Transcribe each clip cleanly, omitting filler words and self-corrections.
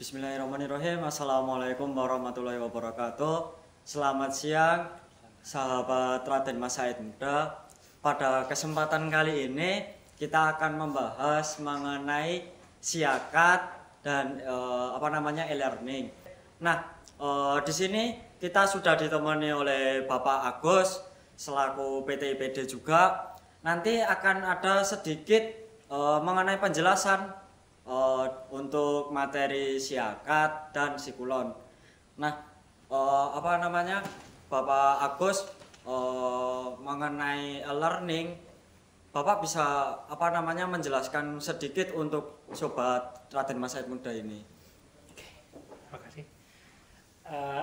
Bismillahirrahmanirrahim. Assalamualaikum warahmatullahi wabarakatuh. Selamat siang, sahabat Raden Mas Said Muda. Pada kesempatan kali ini kita akan membahas mengenai siakat dan e-learning. Nah, di sini kita sudah ditemani oleh Bapak Agus selaku PT IPD juga. Nanti akan ada sedikit mengenai penjelasan untuk materi siakat dan sikulon. Nah, Bapak Agus mengenai learning, Bapak bisa menjelaskan sedikit untuk sobat Raden Mas Said Muda ini. Oke, terima kasih.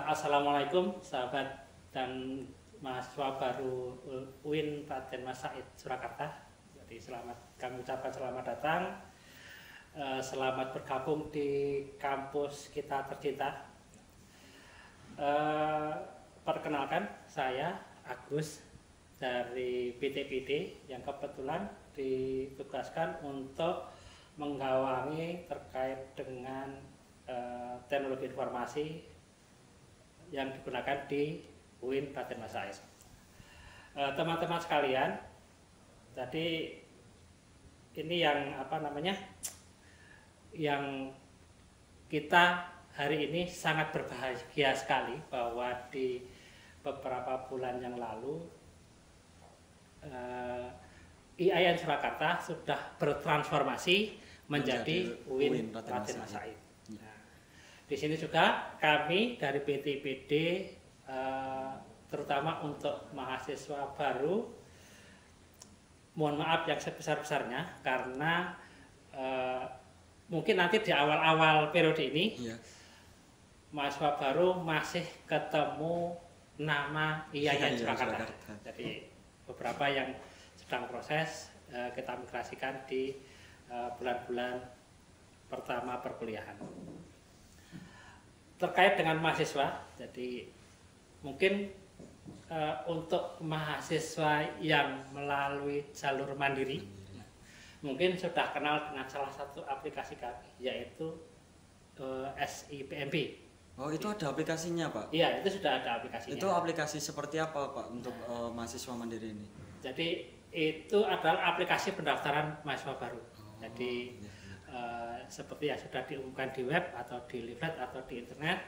Assalamualaikum sahabat dan mahasiswa baru UIN Raden Mas Said Surakarta. Jadi kami ucapkan selamat datang. Selamat bergabung di kampus kita tercinta. Perkenalkan, saya Agus dari PTPD yang kebetulan ditugaskan untuk menggawangi terkait dengan teknologi informasi yang digunakan di UIN Raden Mas Said. Teman-teman sekalian, tadi ini yang kita hari ini sangat berbahagia sekali bahwa di beberapa bulan yang lalu IAIN Surakarta sudah bertransformasi menjadi UIN Raden Mas Said. Nah, di sini juga kami dari PTPD terutama untuk mahasiswa baru, mohon maaf yang sebesar-besarnya karena mungkin nanti di awal-awal periode ini mahasiswa baru masih ketemu nama IAIN Surakarta. Jadi beberapa yang sedang proses kita migrasikan di bulan-bulan pertama perkuliahan. Terkait dengan mahasiswa, jadi mungkin untuk mahasiswa yang melalui jalur mandiri mungkin sudah kenal dengan salah satu aplikasi kami, yaitu SIPMB. Oh, itu ada aplikasinya, Pak? Iya, itu sudah ada aplikasinya. Itu aplikasi seperti apa, Pak, untuk mahasiswa mandiri ini? Jadi itu adalah aplikasi pendaftaran mahasiswa baru. Jadi seperti yang sudah diumumkan di web atau di leaflet atau di internet,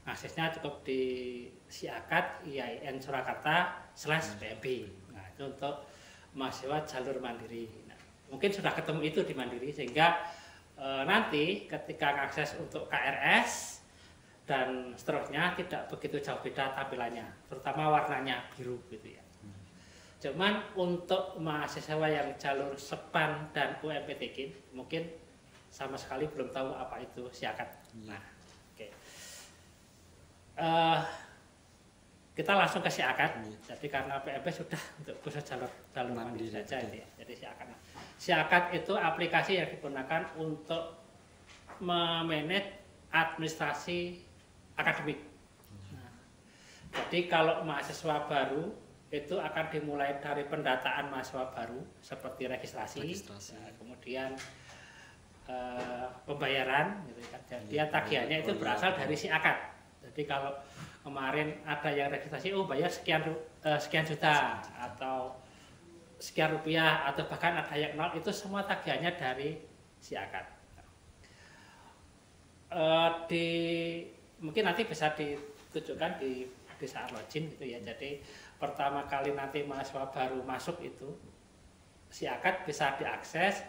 aksesnya cukup di siakat IAIN Surakarta/PMB. Nah, itu untuk mahasiswa jalur mandiri. Mungkin sudah ketemu itu di Mandiri, sehingga nanti ketika akses untuk KRS dan seterusnya tidak begitu jauh beda tampilannya, terutama warnanya biru gitu ya. Cuman untuk mahasiswa yang jalur SEPAN dan UMPTK mungkin sama sekali belum tahu apa itu siakat. Nah, oke. Kita langsung ke siakat. Jadi karena PMP sudah untuk khusus jalur mandiri saja itu ya. Jadi siakat itu aplikasi yang digunakan untuk memanage administrasi akademik. Nah, jadi kalau mahasiswa baru itu akan dimulai dari pendataan mahasiswa baru seperti registrasi. Nah, kemudian pembayaran, gitu kan. Dia tagihannya itu berasal dari siakat. Jadi kalau kemarin ada yang registrasi, bayar sekian juta atau sekian rupiah, atau bahkan ada yang nol, itu semua tagihannya dari siakat. Mungkin nanti bisa ditunjukkan di saat login gitu ya. Jadi pertama kali nanti mahasiswa baru masuk itu siakat bisa diakses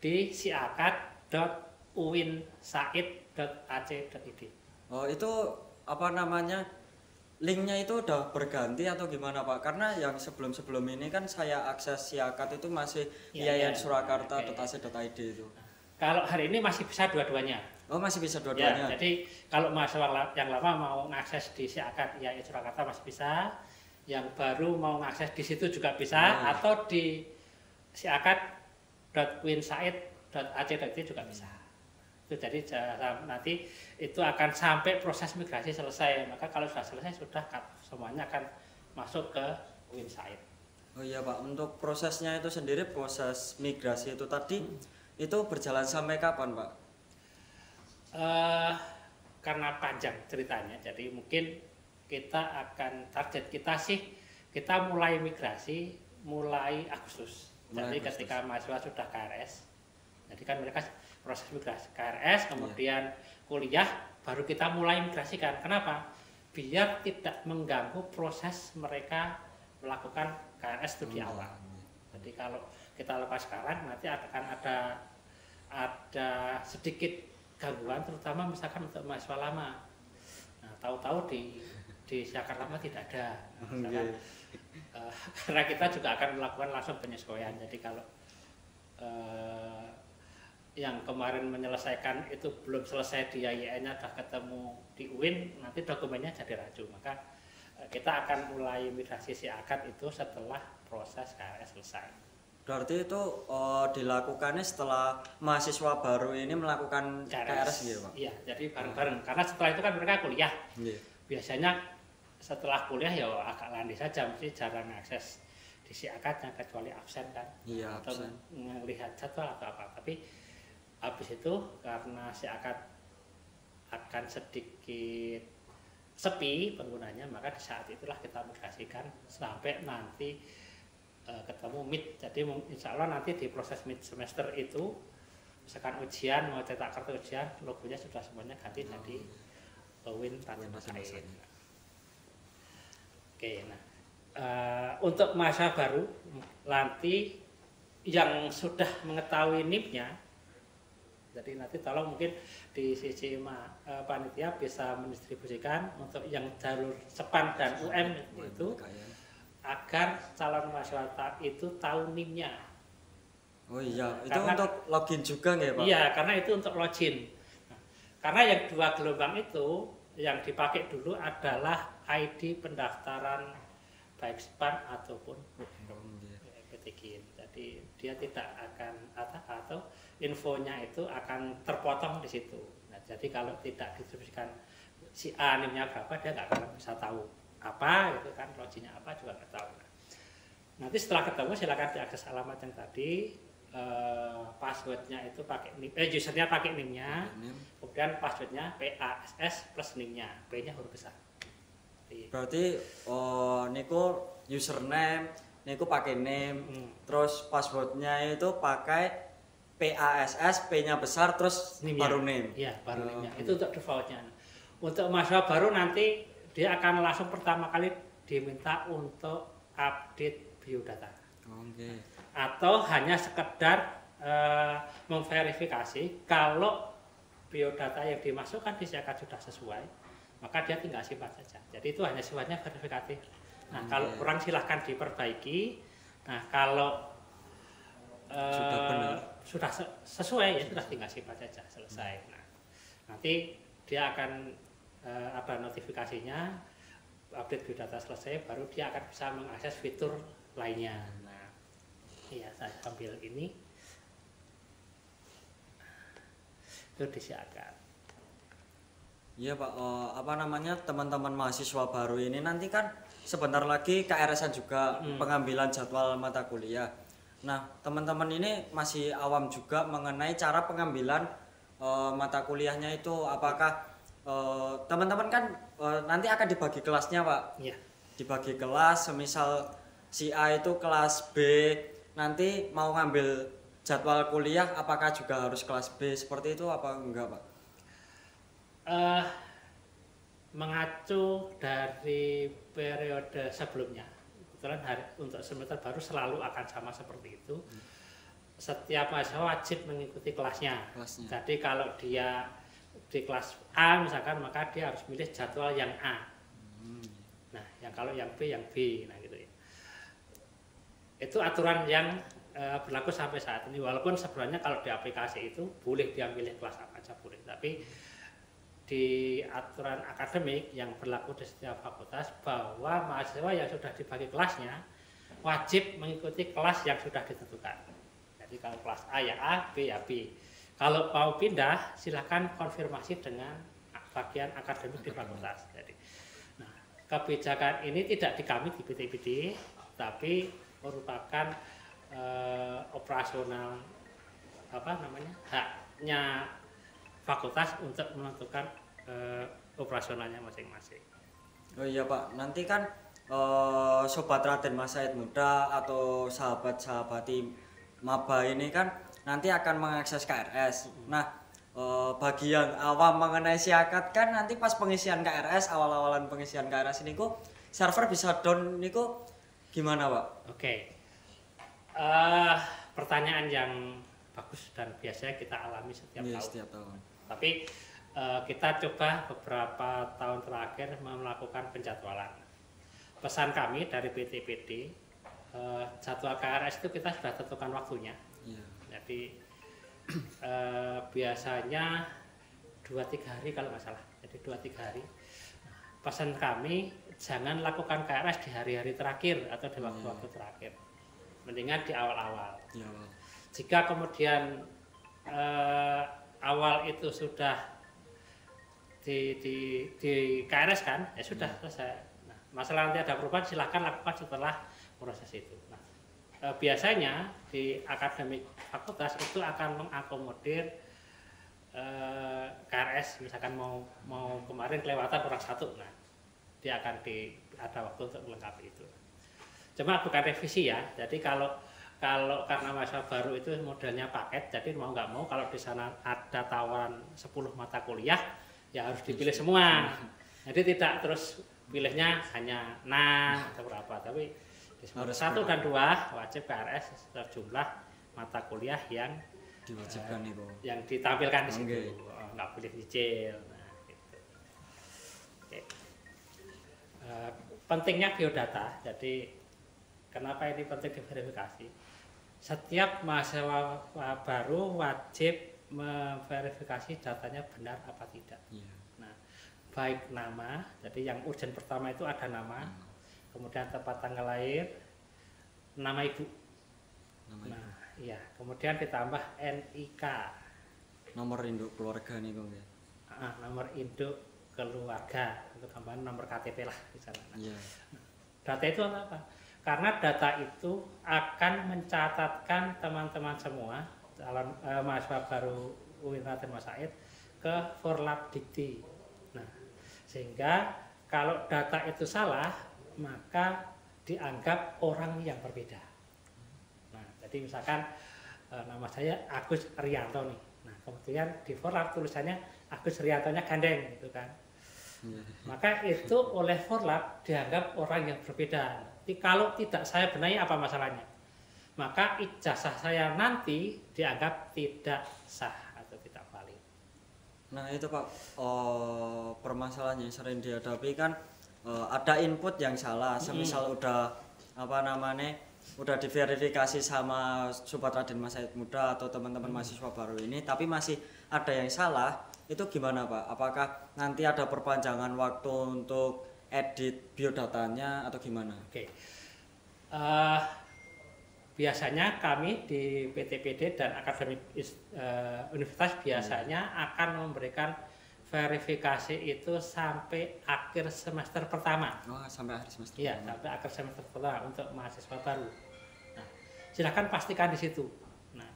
di siakat.uinsaid.ac.id. Oh, itu linknya itu udah berganti atau gimana, Pak? Karena yang sebelum-sebelum ini kan saya akses siakat itu masih IAIN Surakarta.ac.id itu. Kalau hari ini masih bisa dua-duanya. Oh, masih bisa dua-duanya. Ya, jadi kalau mahasiswa yang lama mau mengakses di siakat IAIN Surakarta masih bisa, yang baru mau mengakses di situ juga bisa, atau di siakat.uinsaid.ac.id juga bisa. Jadi nanti itu akan sampai proses migrasi selesai, maka kalau sudah selesai sudah semuanya akan masuk ke UIN Said. Oh iya, Pak, untuk prosesnya itu sendiri, proses migrasi itu tadi itu berjalan sampai kapan, Pak? sangat panjang ceritanya. Jadi mungkin kita akan target kita sih kita mulai migrasi mulai Agustus. Jadi ketika mahasiswa sudah KRS, jadi kan mereka proses migrasi KRS, kemudian kuliah, baru kita mulai migrasikan. Kenapa? Biar tidak mengganggu proses mereka melakukan KRS itu di awal. Jadi kalau kita lakukan sekarang, nanti akan ada sedikit gangguan, terutama misalkan untuk mahasiswa lama. Nah, tahu-tahu di Siakar lama tidak ada. Misalkan, karena kita juga akan melakukan langsung penyesuaian. Jadi kalau yang kemarin menyelesaikan itu belum selesai di IAIN-nya sudah ketemu di UIN, nanti dokumennya jadi rancu. Maka kita akan mulai migrasi SIAKAD itu setelah proses KRS selesai. Berarti itu dilakukannya setelah mahasiswa baru ini melakukan KRS gitu Pak? Iya, jadi bareng-bareng. Karena setelah itu kan mereka kuliah. Biasanya setelah kuliah ya agak landai saja, mesti jarang akses di SIAKAD kecuali absen kan. Iya, atau absen. melihat jadwal atau apa. Tapi habis itu karena SIAKAD akan sedikit sepi penggunanya, maka di saat itulah kita migrasikan sampai nanti ketemu mid. Jadi insya Allah nanti di proses mid semester itu misalkan ujian mau cetak kartu ujian, logonya sudah semuanya ganti jadi UIN Tanjung Mas. Oke, nah untuk masa baru nanti yang sudah mengetahui NIP-nya, jadi nanti tolong mungkin di sisi panitia bisa mendistribusikan untuk yang jalur SEPAN dan UM itu agar calon mahasiswa itu tahu NIM-nya. Oh iya, itu karena, untuk login juga nggak Pak? Iya, karena itu untuk login. Nah, karena yang dua gelombang itu yang dipakai dulu adalah ID pendaftaran baik SEPAN ataupun PTKIN. Jadi dia tidak akan atau infonya itu akan terpotong di situ. Nah, jadi kalau tidak didistribusikan si A NIM-nya berapa, dia nggak akan bisa tahu apa gitu kan, loginnya apa juga nggak tahu. Nanti setelah ketemu silakan diakses alamat yang tadi, passwordnya itu pakai NIM, usernya pakai NIM-nya, kemudian passwordnya PASS plus NIM-nya, P-nya huruf besar. Berarti niku username, niku pakai name, terus passwordnya itu pakai PASS, P-nya besar, terus baru name. Iya, baru name-nya. Itu untuk defaultnya. Untuk mahasiswa baru nanti dia akan langsung pertama kali diminta untuk update biodata. Atau hanya sekedar memverifikasi kalau biodata yang dimasukkan di SIAKAD sudah sesuai, maka dia tinggal simpan saja. Jadi itu hanya sifatnya verifikatif. Nah, kalau kurang silahkan diperbaiki. Nah, kalau sudah benar, sudah sesuai ya sudah tinggal simpan saja, selesai. Nah, nanti dia akan ada notifikasinya, update biodata selesai, baru dia akan bisa mengakses fitur lainnya. Nah, iya saya ambil ini, itu disiapkan. Iya Pak, apa namanya, teman-teman mahasiswa baru ini nanti kan sebentar lagi KRS-an juga pengambilan jadwal mata kuliah. Nah, teman-teman ini masih awam juga mengenai cara pengambilan mata kuliahnya itu. Apakah teman-teman kan nanti akan dibagi kelasnya Pak? Iya. Dibagi kelas, semisal si A itu kelas B, nanti mau ngambil jadwal kuliah apakah juga harus kelas B seperti itu apa enggak Pak? Mengacu dari periode sebelumnya, kebetulan untuk semester baru selalu akan sama seperti itu. Setiap mahasiswa wajib mengikuti kelasnya. Jadi kalau dia di kelas A misalkan, maka dia harus milih jadwal yang A. Nah, kalau yang B nah gitu ya. Itu aturan yang berlaku sampai saat ini. Walaupun sebenarnya kalau di aplikasi itu boleh dia milih kelas apa aja boleh, tapi di aturan akademik yang berlaku di setiap fakultas bahwa mahasiswa yang sudah dibagi kelasnya wajib mengikuti kelas yang sudah ditentukan. Jadi kalau kelas A ya A, B ya B. Kalau mau pindah silakan konfirmasi dengan bagian akademik di fakultas. Jadi, nah, kebijakan ini tidak di kami di PT-PT, tapi merupakan operasional haknya fakultas untuk menentukan operasionalnya masing-masing. Oh iya Pak, nanti kan Sobat Raden Mas Said Muda atau sahabat-sahabati maba ini kan nanti akan mengakses KRS. Nah, bagi yang awam mengenai siakat kan nanti pas pengisian KRS, awal-awalan pengisian KRS ini kok server bisa down niku gimana Pak? Oke. Pertanyaan yang bagus dan biasanya kita alami setiap tahun. Setiap tahun. Tapi kita coba beberapa tahun terakhir melakukan penjadwalan. Pesan kami dari PTPD, jadwal KRS itu kita sudah tentukan waktunya. Yeah. Jadi biasanya 2-3 hari kalau nggak salah. Jadi 2-3 hari. Pesan kami jangan lakukan KRS di hari-hari terakhir atau di waktu-waktu terakhir. Mendingan di awal-awal. Yeah. Jika kemudian awal itu sudah di KRS kan, ya sudah selesai. Nah, masalah nanti ada perubahan silahkan lakukan setelah proses itu. Nah, biasanya di akademik fakultas itu akan mengakomodir KRS, misalkan mau kemarin kelewatan kurang 1, nah dia akan ada waktu untuk melengkapi itu. Cuma bukan revisi ya, jadi kalau karena mahasiswa baru itu modelnya paket, jadi mau nggak mau kalau di sana ada tawaran 10 mata kuliah, ya harus dipilih semua. Jadi tidak terus pilihnya hanya 6 atau berapa, tapi di 1 dan 2 wajib KRS sejumlah mata kuliah yang diwajibkan itu. Yang ditampilkan di situ, nggak boleh dicil. Nah, gitu. Oke. Pentingnya biodata, jadi kenapa ini penting diverifikasi? Setiap mahasiswa baru wajib memverifikasi datanya benar apa tidak. Yeah. Nah, baik nama, jadi yang urgen pertama itu ada nama, kemudian tempat tanggal lahir, nama ibu. Nah, iya, kemudian ditambah NIK. Nomor induk keluarga nih Kong ya. Nomor induk keluarga, untuk tambahan nomor KTP lah di sana. Nah, yeah. Data itu apa? Karena data itu akan mencatatkan teman-teman semua calon mahasiswa baru UIN Raden Mas Said ke Forlab Dikti. Nah, sehingga kalau data itu salah, maka dianggap orang yang berbeda. Nah, jadi misalkan nama saya Agus Rianto nih. Nah, kemudian di Forlab tulisannya Agus Riantonya gandeng gitu kan. Maka itu oleh Forlab dianggap orang yang berbeda. Jadi kalau tidak saya benahi apa masalahnya? Maka ijazah saya nanti dianggap tidak sah atau tidak valid. Nah itu Pak, permasalahan yang sering dihadapi kan ada input yang salah, semisal udah udah diverifikasi sama Sobat Raden Mas Said Muda atau teman-teman mahasiswa baru ini, tapi masih ada yang salah, itu gimana Pak? Apakah nanti ada perpanjangan waktu untuk edit biodatanya atau gimana? Oke. Biasanya kami di PTPD dan akademik universitas biasanya akan memberikan verifikasi itu sampai akhir semester pertama. Oh, sampai akhir semester. Iya, sampai akhir semester pertama untuk mahasiswa baru. Nah, silakan pastikan di situ. Nah,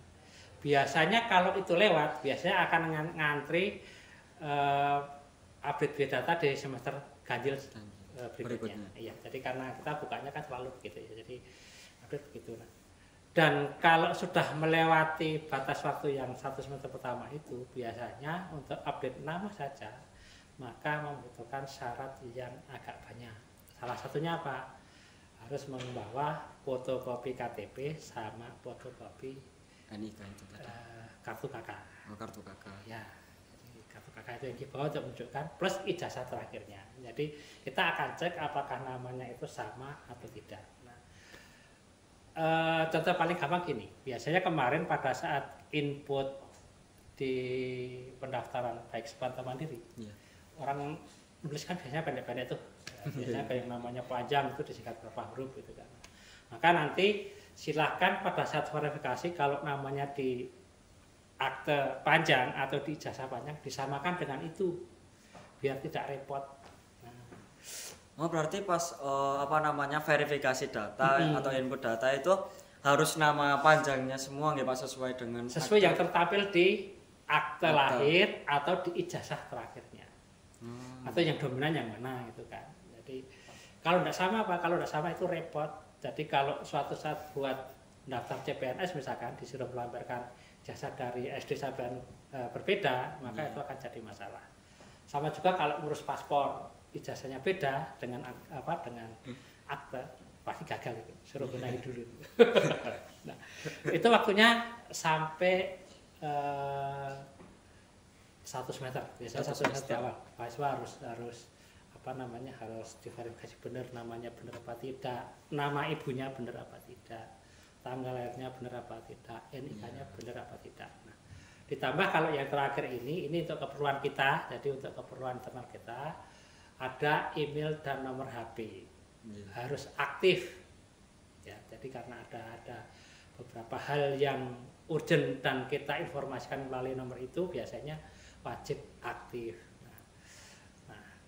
biasanya kalau itu lewat, biasanya akan ngantri update biodata di semester ganjil berikutnya. Iya, jadi karena kita bukanya kan selalu begitu ya. Jadi update begitu. Nah, dan kalau sudah melewati batas waktu yang 1 semester pertama itu, biasanya untuk update nama saja, maka membutuhkan syarat yang agak banyak. Salah satunya apa? Harus membawa fotokopi KTP sama fotokopi NIK itu tadi. Kartu KK. Oh, kartu KK. Ya, kartu KK itu yang dibawa untuk menunjukkan plus ijazah terakhirnya. Jadi kita akan cek apakah namanya itu sama atau tidak. Contoh paling gampang gini, biasanya kemarin pada saat input di pendaftaran baik sekolah atau mandiri, orang menuliskan biasanya pendek-pendek tuh, biasanya kayak namanya panjang itu disingkat berapa huruf gitu kan. Maka nanti silahkan pada saat verifikasi kalau namanya di akte panjang atau di ijazah panjang disamakan dengan itu, biar tidak repot. Oh berarti pas verifikasi data atau input data itu harus nama panjangnya semua nggak Pak sesuai dengan sesuai yang tertampil di akte lahir atau di ijazah terakhirnya. atau yang dominan yang mana gitu kan. Jadi kalau tidak sama apa? Kalau tidak sama itu repot. Jadi kalau suatu saat buat daftar CPNS misalkan disuruh melampirkan jasa dari SD sampai berbeda, maka itu akan jadi masalah. Sama juga kalau ngurus paspor, ijazahnya beda dengan dengan akte, pasti gagal itu. Suruh benahi dulu. Nah, itu waktunya sampai 100 meter, biasanya 100 meter di awal. Mahasiswa harus harus diverifikasi benar, namanya benar apa tidak, nama ibunya benar apa tidak, tanggal lahirnya benar apa tidak, NIK-nya benar apa tidak. Nah, ditambah kalau yang terakhir ini untuk keperluan kita, jadi untuk keperluan internal kita, ada email dan nomor HP harus aktif. Ya, jadi karena ada beberapa hal yang urgent dan kita informasikan melalui nomor itu, biasanya wajib aktif.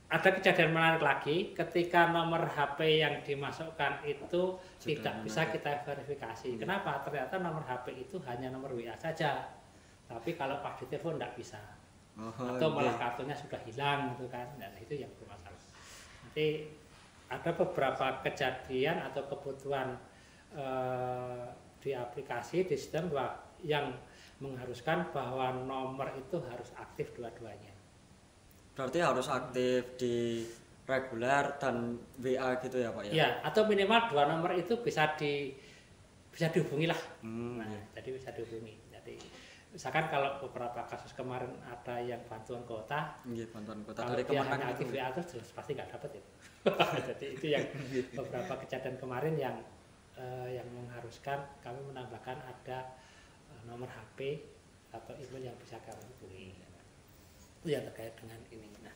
Ada kejadian menarik lagi ketika nomor HP yang dimasukkan itu tidak bisa kita verifikasi. Kenapa? Ternyata nomor HP itu hanya nomor WA saja. Tapi kalau pas ditelepon tidak bisa. Atau malah kartunya sudah hilang gitu kan. Nah, itu yang bermasalah. Nanti ada beberapa kejadian atau kebutuhan di aplikasi, di sistem yang mengharuskan bahwa nomor itu harus aktif dua-duanya. Berarti harus aktif di reguler dan WA gitu ya Pak ya? Iya, atau minimal dua nomor itu bisa dihubungi lah. Jadi bisa dihubungi. Jadi misalkan kalau beberapa kasus kemarin ada yang bantuan kuota, bantuan kuota kalau dari dia Kemenang hanya aktif WA itu jelas pasti nggak dapat itu. Jadi itu yang beberapa kejadian kemarin yang mengharuskan kami menambahkan ada nomor HP atau email yang bisa kami hubungi. Itu yang terkait dengan ini. Nah,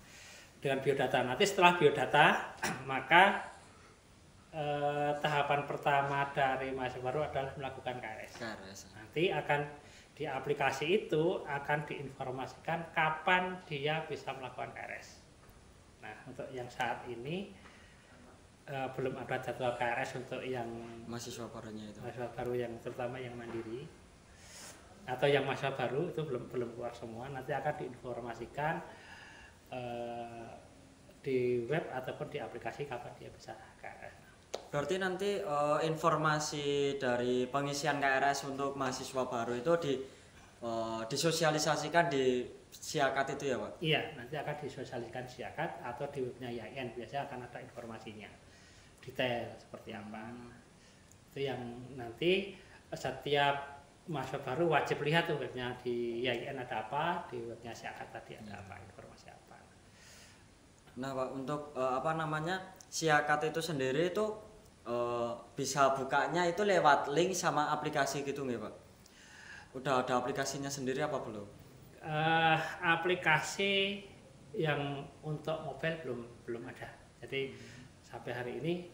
dengan biodata. Nanti setelah biodata, maka tahapan pertama dari mahasiswa baru adalah melakukan KRS. Nanti akan di aplikasi itu akan diinformasikan kapan dia bisa melakukan KRS. Nah, untuk yang saat ini belum ada jadwal KRS untuk yang mahasiswa barunya itu. Mahasiswa baru yang terutama yang mandiri atau yang mahasiswa baru itu belum keluar semua. Nanti akan diinformasikan di web ataupun di aplikasi kapan dia bisa KRS. Berarti nanti informasi dari pengisian KRS untuk mahasiswa baru itu disosialisasikan di Siakat itu ya Pak? Iya, nanti akan disosialisasikan Siakat atau di webnya IAIN, biasanya akan ada informasinya detail seperti apa. Itu yang nanti setiap mahasiswa baru wajib lihat tuh webnya di IAIN ada apa, di webnya Siakat tadi ada apa, informasi apa. Nah Pak, untuk Siakat itu sendiri itu bisa bukanya itu lewat link sama aplikasi gitu nggak Pak? Udah ada aplikasinya sendiri apa belum? Aplikasi yang untuk mobile belum ada. Jadi sampai hari ini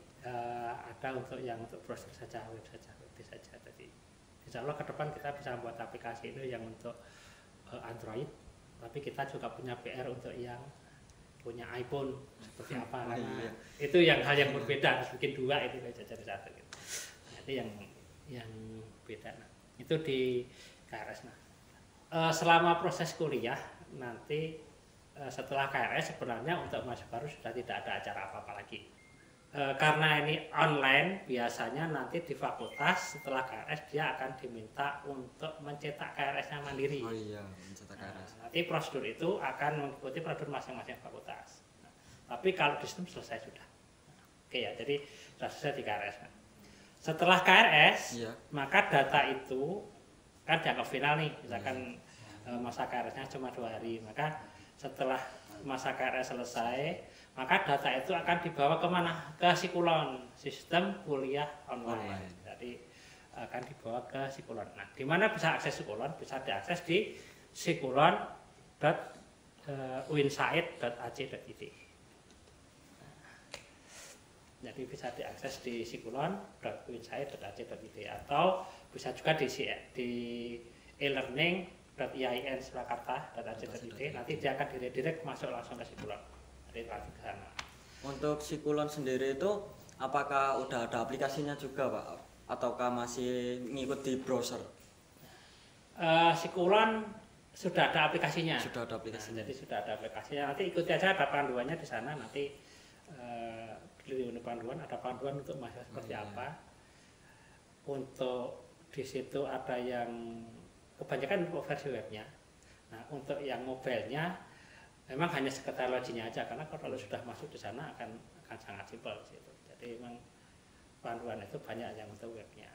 ada untuk browser saja, web saja. Jadi insya Allah ke depan kita bisa buat aplikasi itu yang untuk Android, tapi kita juga punya PR untuk yang punya iPhone seperti apa. Iya. Itu hal yang berbeda, harus bikin dua itu jadi satu. Gitu. Itu yang beda. Nah, itu di KRS. Nah, selama proses kuliah nanti setelah KRS sebenarnya untuk mahasiswa baru sudah tidak ada acara apa-apa lagi. Karena ini online, biasanya nanti di fakultas setelah KRS dia akan diminta untuk mencetak KRS-nya mandiri. Oh iya, mencetak KRS. Nanti prosedur itu akan mengikuti prosedur masing-masing fakultas. Tapi kalau di sistem selesai sudah. Oke ya, jadi sudah selesai di KRS. Setelah KRS, maka data itu kan dianggap final nih, misalkan masa KRS-nya cuma 2 hari, maka setelah masa KRS selesai, maka data itu akan dibawa kemana? Ke Sikulon, sistem kuliah online. Jadi akan dibawa ke Sikulon. Nah, di mana bisa akses Sikulon? Bisa diakses di sikulon.uinsaid.ac.id. Jadi bisa diakses di sikulon.uinsaid.ac.id atau bisa juga di e-learning.iain.surakarta.ac.id. Nanti dia akan direct masuk langsung ke Sikulon. Jadi nanti ke sana. Untuk Sikulon sendiri itu apakah udah ada aplikasinya juga Pak? Ataukah masih ngikut di browser? Sikulon Sudah ada aplikasinya. Sudah ada aplikasinya. Nah, jadi sudah ada aplikasinya. Nanti ikuti aja, ada panduannya di sana. Nanti di panduan ada panduan untuk mahasiswa seperti apa. Untuk di situ ada yang kebanyakan versi webnya. Nah, untuk yang mobilenya memang hanya sekedar login aja, karena kalau sudah masuk di sana akan sangat simpel gitu. Jadi memang panduan itu banyak yang untuk webnya.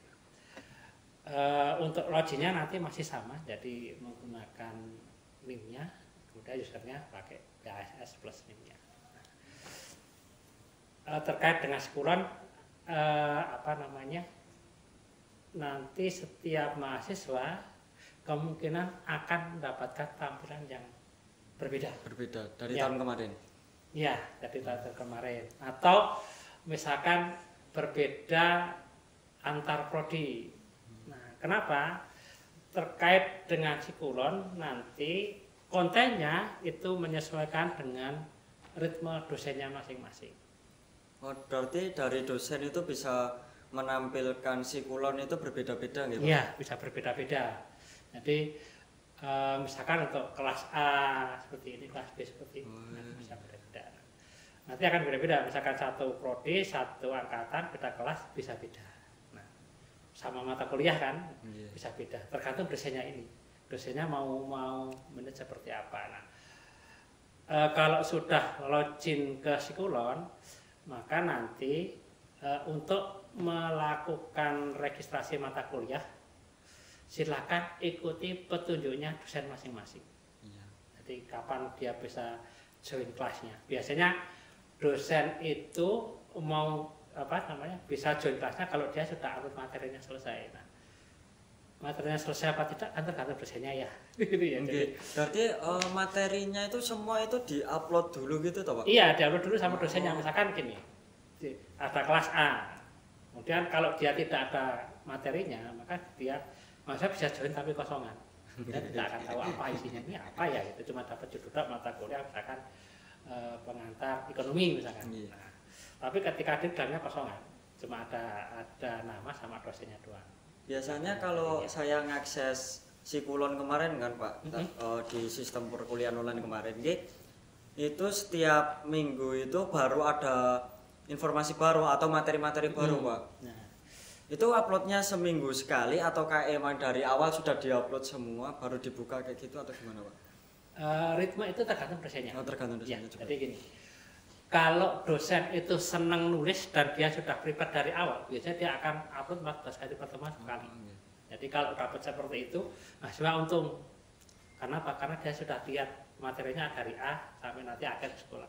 Untuk loginnya nanti masih sama, jadi menggunakan NIM-nya, kemudian usernya pakai PASS plus NIM-nya. Terkait dengan Sikulon, nanti setiap mahasiswa kemungkinan akan mendapatkan tampilan yang berbeda dari tahun kemarin. Ya, dari tahun kemarin. Atau misalkan berbeda antar prodi. Nah, kenapa? Terkait dengan Sikulon, nanti kontennya itu menyesuaikan dengan ritme dosennya masing-masing. Oh, berarti dari dosen itu bisa menampilkan Sikulon itu berbeda-beda gitu? Iya, bisa berbeda-beda. Jadi misalkan untuk kelas A seperti ini, kelas B seperti ini, bisa berbeda. Nanti akan beda-beda, misalkan satu prodi, satu angkatan, beda kelas, bisa beda. Nah, sama mata kuliah kan, bisa beda. Tergantung dosennya ini, dosennya mau menit seperti apa. Nah, kalau sudah login ke Sikulon, maka nanti untuk melakukan registrasi mata kuliah, silakan ikuti petunjuknya dosen masing-masing. Jadi kapan dia bisa join kelasnya. Biasanya dosen itu mau bisa join kelasnya kalau dia sudah upload materinya selesai. Nah, materinya selesai apa tidak kan tergantung dosennya ya. Gitu ya. Jadi, berarti materinya itu semua itu diupload dulu gitu toh Pak? Iya, diupload dulu sama dosennya. Misalkan gini, ada kelas A. Kemudian kalau dia tidak ada materinya, maka dia bisa join tapi kosongan. Dia tidak akan tahu apa isinya, ini apa ya, itu cuma dapat judul mata kuliah misalkan pengantar ekonomi misalkan. Nah, tapi ketika di dalamnya kosongan, cuma ada nama sama dosennya doang. Biasanya kalau saya ngakses Sikulon kemarin kan Pak, di sistem perkuliahan online kemarin, itu setiap minggu itu baru ada informasi baru atau materi-materi baru Pak. Nah, itu uploadnya seminggu sekali atau emang dari awal sudah diupload semua baru dibuka kayak gitu atau gimana Pak? Ritme itu tergantung dosennya. Oh, tergantung dosennya ya, jadi gini, kalau dosen itu senang nulis dan dia sudah prepare dari awal, biasanya dia akan upload 14 hari pertemuan sekali. Jadi kalau dapat seperti itu, mahasiswa untung. Karena apa? Karena dia sudah lihat materinya dari A sampai nanti akhir sekolah,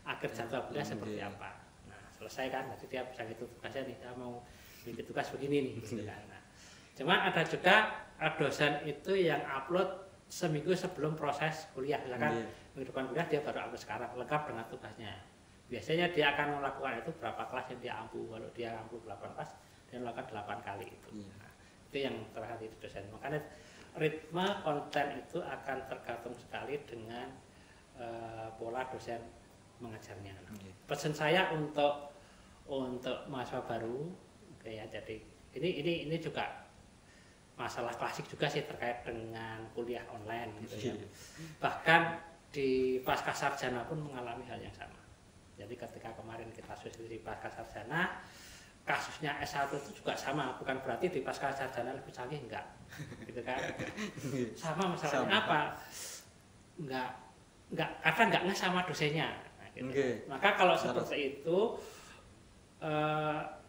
akhir jadwal kuliah seperti apa. Nah, selesai kan, nanti dia bisa gitu tugasnya nih, dia mau bikin tugas begini nih. Nah, cuma ada juga dosen itu yang upload seminggu sebelum proses kuliah, misalkan minggu depan kuliah dia baru upload sekarang, lengkap dengan tugasnya. Biasanya dia akan melakukan itu berapa kelas yang dia ampu. Kalau dia ampu 8 kelas, dia melakukan 8 kali itu. Nah, itu yang terhati di dosen. Makanya ritme konten itu akan tergantung sekali dengan pola dosen mengajarnya. Pesan saya untuk mahasiswa baru, ya, jadi ini juga masalah klasik juga sih terkait dengan kuliah online gitu ya. Bahkan di pasca sarjana pun mengalami hal yang sama. Jadi ketika kemarin kita di pasca sarjana, kasusnya S1 itu juga sama, bukan berarti di pasca sarjana lebih canggih, enggak. Gitu kan. Sama masalahnya apa? Kadang enggak sama dosennya. Nah, gitu. Maka kalau seperti itu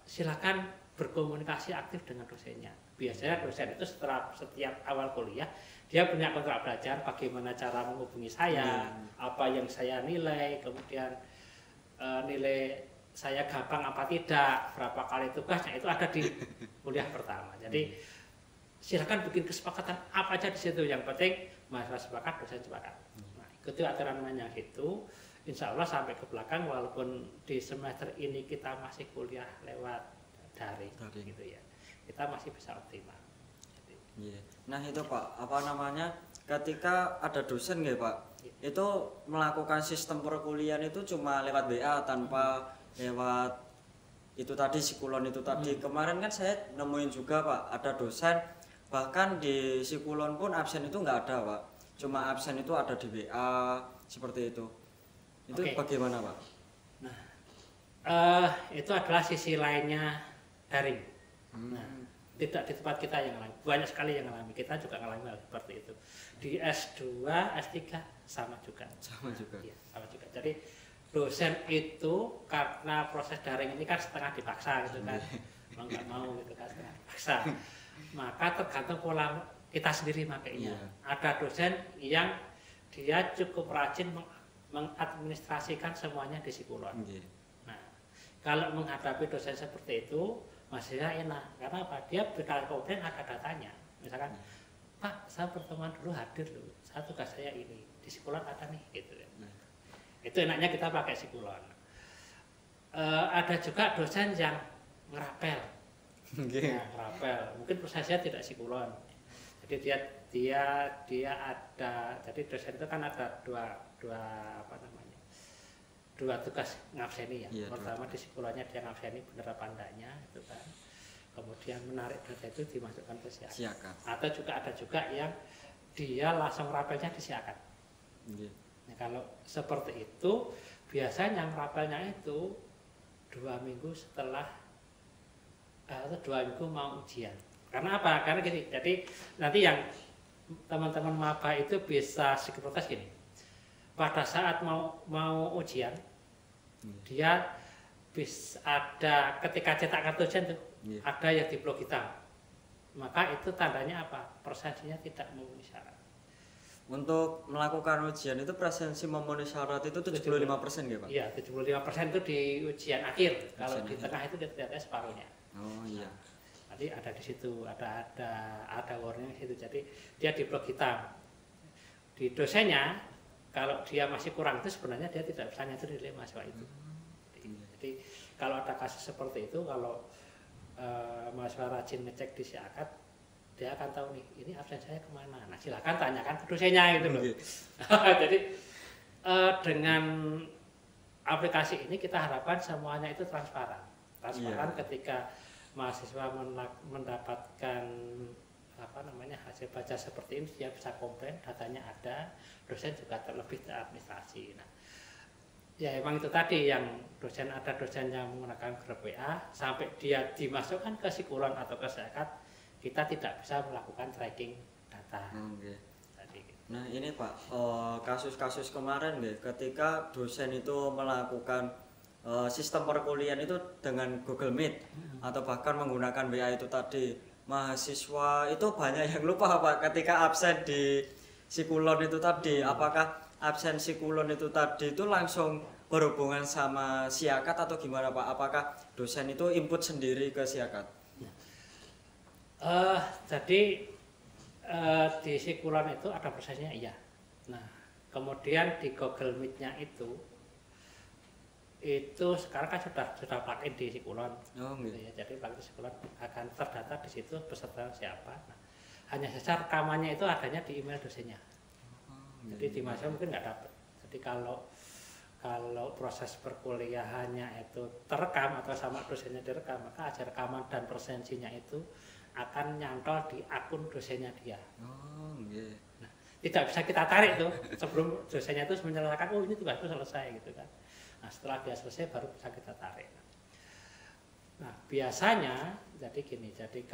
silakan berkomunikasi aktif dengan dosennya. Biasanya dosen itu setelah setiap awal kuliah dia punya kontrak belajar, bagaimana cara menghubungi saya, apa yang saya nilai, kemudian nilai saya gampang apa tidak, berapa kali tugasnya, itu ada di kuliah pertama. Jadi silakan bikin kesepakatan apa aja di situ, yang penting mahasiswa sepakat, dosen sepakat. Nah, ikuti aturan mainnya gitu. Insya Allah sampai ke belakang, walaupun di semester ini kita masih kuliah lewat daring. Gitu ya, kita masih bisa optimal. Nah itu Pak, ketika ada dosen nggak Pak, itu melakukan sistem perkuliahan itu cuma lewat WA tanpa lewat itu tadi Sikulon itu tadi. Kemarin kan saya nemuin juga Pak, ada dosen Bahkan di Sikulon pun absen itu nggak ada, Pak. Cuma absen itu ada di WA seperti itu. Itu Oke. bagaimana, Pak? Itu adalah sisi lainnya daring. Hmm. Nah, tidak di tempat kita yang alami, banyak sekali yang alami. Kita juga ngalami hal seperti itu. Di S2, S3 sama juga. Sama juga. Iya, sama juga. Jadi dosen itu karena proses daring ini kan setengah dipaksa gitu kan, mau nggak mau gitu kan, setengah dipaksa. Maka tergantung pola kita sendiri makainya. Iya. Ada dosen yang dia cukup rajin mengadministrasikan semuanya di Sikulon. Nggih. Nah, kalau menghadapi dosen seperti itu masihnya enak. Karena apa? Dia berkali komplain ada datanya. Misalkan, Pak, saya pertemuan dulu hadir loh. Saya tugas saya ini di Sikulon ada nih, gitu. Itu enaknya kita pakai Sikulon. Ada juga dosen yang ngerapel. Nggih. Nah, ngerapel. Mungkin prosesnya tidak Sikulon. Jadi dia ada. Jadi dosen itu kan ada dua apa namanya? Dua tugas ngabseni ya. Iya, Pertama di Sikulonnya dia ngabseni bener apa enggaknya itu kan. Kemudian menarik data itu dimasukkan ke siakat. Atau juga ada juga yang dia langsung rapelnya di siakat. Nggih. Nah, kalau seperti itu biasanya rapelnya itu 2 minggu setelah atau 2 minggu mau ujian. Karena apa? Karena gini. Jadi nanti yang teman-teman maba itu bisa psikoprotes gini. Pada saat mau ujian, dia bisa ada ketika cetak kartu ujian tuh ada yang di blok hitam. Maka itu tandanya apa? Presensinya tidak memenuhi syarat. Untuk melakukan ujian itu presensi memenuhi syarat itu 75% nggih, Pak? Iya, 75% itu di ujian akhir. Kalau di akhir. tengah itu ternyata separuhnya. Oh iya. Nanti ada di situ, ada warning di situ. Jadi dia di blok hitam. Di dosennya kalau dia masih kurang itu sebenarnya dia tidak bisa nyatur nilai mahasiswa itu. Jadi kalau ada kasus seperti itu, kalau mahasiswa rajin ngecek di siakat, dia akan tahu nih, ini absen saya kemana. Nah silakan tanyakan ke dosennya gitu loh. Jadi dengan aplikasi ini kita harapkan semuanya itu transparan. Transparan ketika mahasiswa mendapatkan apa namanya hasil baca seperti ini, dia bisa komplain, datanya ada, dosen juga terlebih teradministrasi. Nah, ya emang itu tadi yang ada dosen yang menggunakan grup WA sampai dia dimasukkan ke Sikulon atau ke siakat, kita tidak bisa melakukan tracking data. Nah ini Pak, kasus-kasus kemarin deh, ketika dosen itu melakukan sistem perkuliahan itu dengan Google Meet atau bahkan menggunakan WA itu tadi, mahasiswa itu banyak yang lupa Pak ketika absen di Sikulon itu tadi. Apakah absen Sikulon itu tadi itu langsung berhubungan sama siakat atau gimana Pak? Apakah dosen itu input sendiri ke siakat? Jadi di Sikulon itu ada prosesnya iya. Nah, kemudian di Google Meet-nya itu sekarang kan sudah plugin di Sikulon. Oh, gitu. Ya, jadi plugin Sikulon akan terdata di situ peserta siapa. Nah, hanya saja rekamannya itu adanya di email dosennya. Jadi di mahasiswa mungkin nggak dapat. Jadi kalau proses perkuliahannya itu terekam atau sama dosennya direkam, maka hasil rekaman dan presensinya itu akan nyantol di akun dosennya dia. Oh, yeah. Nah, tidak bisa kita tarik tuh sebelum dosennya itu menyelesaikan, oh ini tugasku selesai gitu kan. Nah setelah dia selesai baru bisa kita tarik. Nah biasanya jadi gini, jadi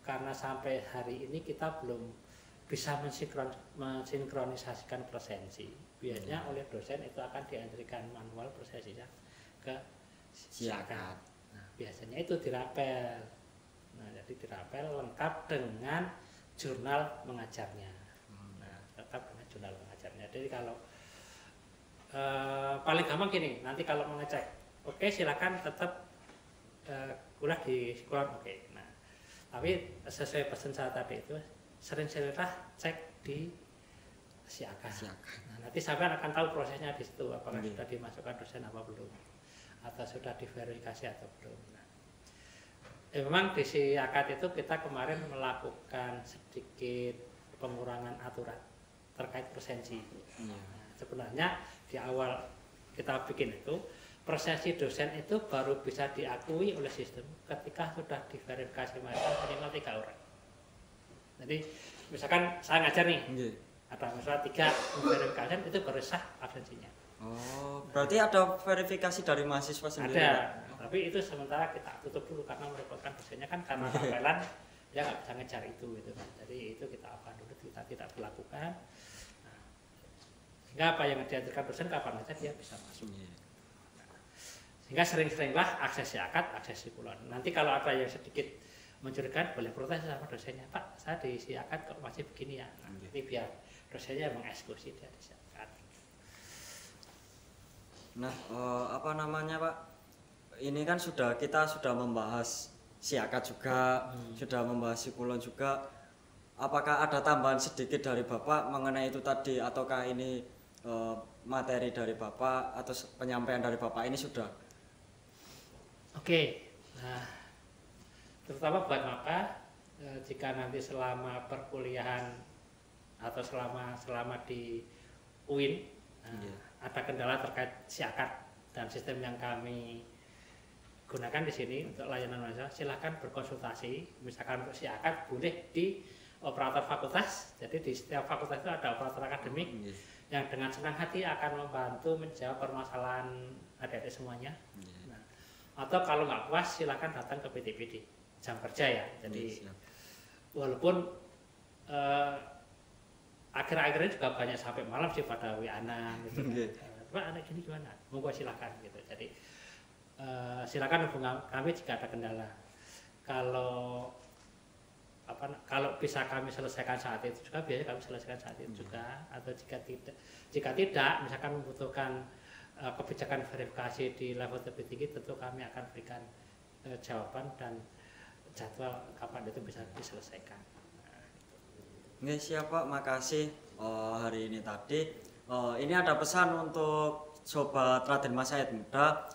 karena sampai hari ini kita belum bisa mensinkronisasikan presensi, biasanya oleh dosen itu akan diantrikan manual presensinya ke siakat. Nah biasanya itu dirapel. Nah, jadi dirapel lengkap dengan jurnal mengajarnya. Nah, lengkap dengan jurnal mengajarnya. Jadi kalau paling gampang gini, nanti kalau mau ngecek, oke silakan tetap kuliah di Sikulon, oke. Nah, tapi sesuai pesan saya tadi itu sering-seringlah cek di siakat. Nah, nanti sampean akan tahu prosesnya di situ, apakah sudah dimasukkan dosen apa belum, atau sudah diverifikasi atau belum. Nah, memang di siakat itu kita kemarin melakukan sedikit pengurangan aturan terkait presensi. Nah, sebenarnya di awal kita bikin itu presensi dosen itu baru bisa diakui oleh sistem ketika sudah diverifikasi mahasiswa minimal 3 orang. Jadi misalkan saya ngajar nih, Nggih. ada masalah 3 verifikasi itu baru sah absensinya. Oh, berarti ada verifikasi dari mahasiswa sendiri? Ada, Pak? tapi itu sementara kita tutup dulu karena merepotkan dosennya kan karena tempelan dia nggak bisa ngejar itu gitu kan. Jadi itu kita akan dulu kita tidak berlakukan. Nah, sehingga apa yang diajarkan dosen kapan saja dia bisa masuk. Iya. Sehingga sering-seringlah akses siakat, akses sikulon. Nanti kalau ada yang sedikit mencurigakan boleh protes sama dosennya, Pak, saya di siakat kok masih begini ya. Nah, nanti biar dosennya mengeksekusi dia di siakat. Nah, apa namanya Pak? Ini kan kita sudah membahas siakat juga, sudah membahas sikulon juga. Apakah ada tambahan sedikit dari Bapak mengenai itu tadi, ataukah ini materi dari Bapak atau penyampaian dari Bapak ini sudah? Oke, nah terutama buat maka jika nanti selama perkuliahan atau selama di UIN ada kendala terkait siakat dan sistem yang kami gunakan di sini untuk layanan mahasiswa, silahkan berkonsultasi. Misalkan untuk siakat boleh di operator fakultas, jadi di setiap fakultas itu ada operator akademik yang dengan senang hati akan membantu menjawab permasalahan adik-adik semuanya. Atau kalau nggak puas silahkan datang ke PTPD jam kerja ya. Jadi walaupun akhir-akhir ini juga banyak sampai malam sih pada WA-an gitu. Pak anak gini gimana? Monggo silahkan gitu. Jadi silakan hubungi kami jika ada kendala. Kalau bisa kami selesaikan saat itu juga biasanya kami selesaikan saat itu juga. Atau jika tidak misalkan membutuhkan kebijakan verifikasi di level lebih tinggi, tentu kami akan berikan jawaban dan jadwal kapan itu bisa diselesaikan. Nggih, siap Pak, makasih hari ini tadi. Ini ada pesan untuk Sobat Raden Mas Said Muda.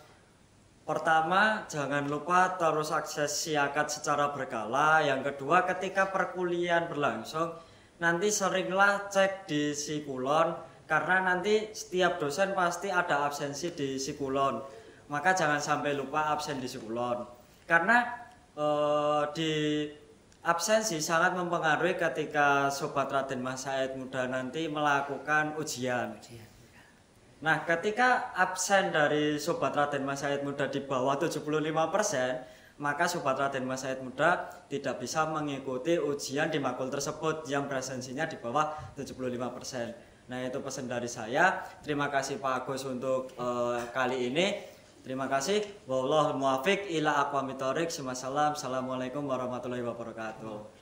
Pertama, jangan lupa terus akses siakat secara berkala. Yang kedua, ketika perkuliahan berlangsung, nanti seringlah cek di sikulon, karena nanti setiap dosen pasti ada absensi di sikulon. Maka jangan sampai lupa absen di sikulon. Karena di absensi sangat mempengaruhi ketika Sobat Raden Mas Said Muda nanti melakukan ujian. Nah, ketika absen dari Sobat Raden Mas Said Muda di bawah 75%, maka Sobat Raden Mas Said Muda tidak bisa mengikuti ujian di makul tersebut yang presensinya di bawah 75%. Nah, itu pesan dari saya. Terima kasih Pak Agus untuk kali ini. Terima kasih. Wallahul muwaffiq ila aqwamit thoriq. Assalamualaikum warahmatullahi wabarakatuh.